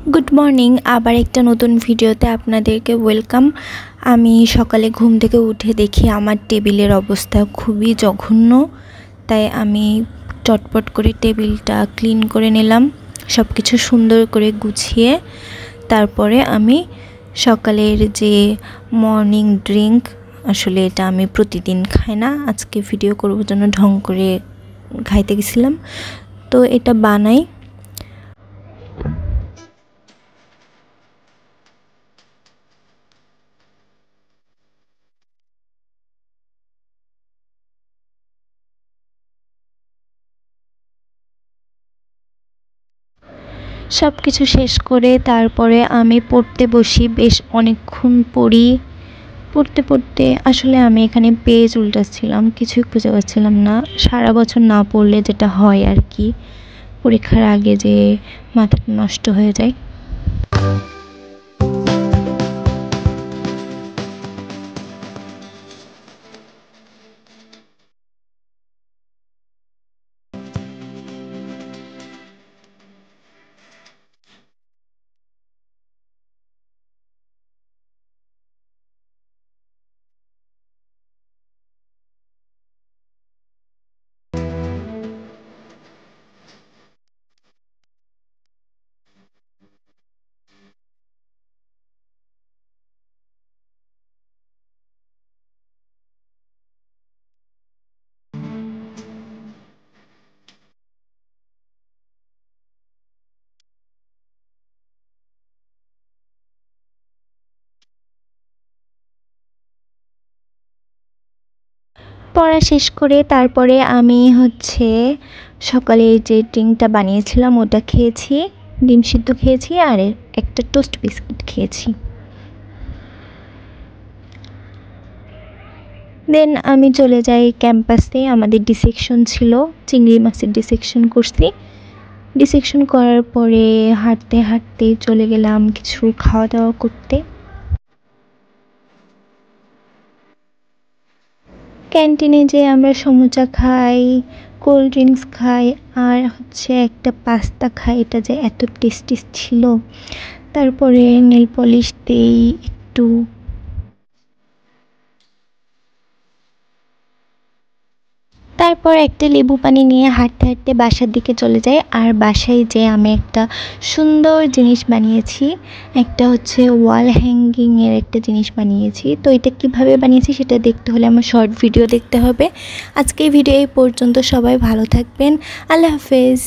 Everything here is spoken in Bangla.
गुड मर्निंग आबार एक नतून भिडियोते आपनादेरके वेलकाम। आमी सकाले घुम थेके उठे देखी आमार टेबिलेर अवस्था खूबई जघन्य, ताई आमी चटपट करे टेबिलटा क्लिन करे निलाम, सबकिछु सुंदर करे गुछिए। तारपरे आमी सकालेर जे मर्निंग ड्रिंक आसले एटा आमी प्रतिदिन खाई ना, आजके भिडियो करबो जोन्नो ढंग करे खाइते गेছিলাম, तो एटा बानाई। सबकिछु शेष करे तारपरे आमी पढ़ते बसी, बेश अनेकक्षण पढ़ी। पढ़ते पढ़ते आसले आमी एखाने पेज उल्टाচ্ছিলাম, কিছুই খুঁজে পাচ্ছিলাম না। সারা বছর না পড়লে যেটা হয় আর কি, পরীক্ষার আগে যে মাথাটা নষ্ট হয়ে যায়। पढ़ा शेष करे तारपरे आमी होच्छे सकाले जे ड्रिंकटा बानिয়েছিলাম ওটা খেয়েছি, ডিম সিদ্ধ খেয়েছি আর একটা টোস্ট বিস্কিট খেয়েছি। দেন আমি চলে যাই ক্যাম্পাসে, আমাদের ডিসেকশন ছিল, চিংড়ি মাছের ডিসেকশন করছি। ডিসেকশন করার পরে হাঁটতে হাঁটতে চলে গেলাম কিছু খাওয়া দাওয়া করতে। ক্যান্টিনে যে আমরা সমুচা খাই, কোল্ড ড্রিঙ্কস খাই আর হচ্ছে একটা পাস্তা খাই, এটা যে এত টেস্টি ছিল। তারপরে নেল পলিশ দেই একটু, তারপর একটা লেবু পানি নিয়ে হাঁটতে হাঁটতে বাসার দিকে চলে যাই। আর বাসায় যে আমি একটা সুন্দর জিনিস বানিয়েছি, একটা হচ্ছে ওয়াল হ্যাঙ্গিংয়ের একটা জিনিস বানিয়েছি। তো এটা কিভাবে বানিয়েছি সেটা দেখতে হলে আমার শর্ট ভিডিও দেখতে হবে। আজকে এই ভিডিও এই পর্যন্ত, সবাই ভালো থাকবেন, আল্লাহ হাফেজ।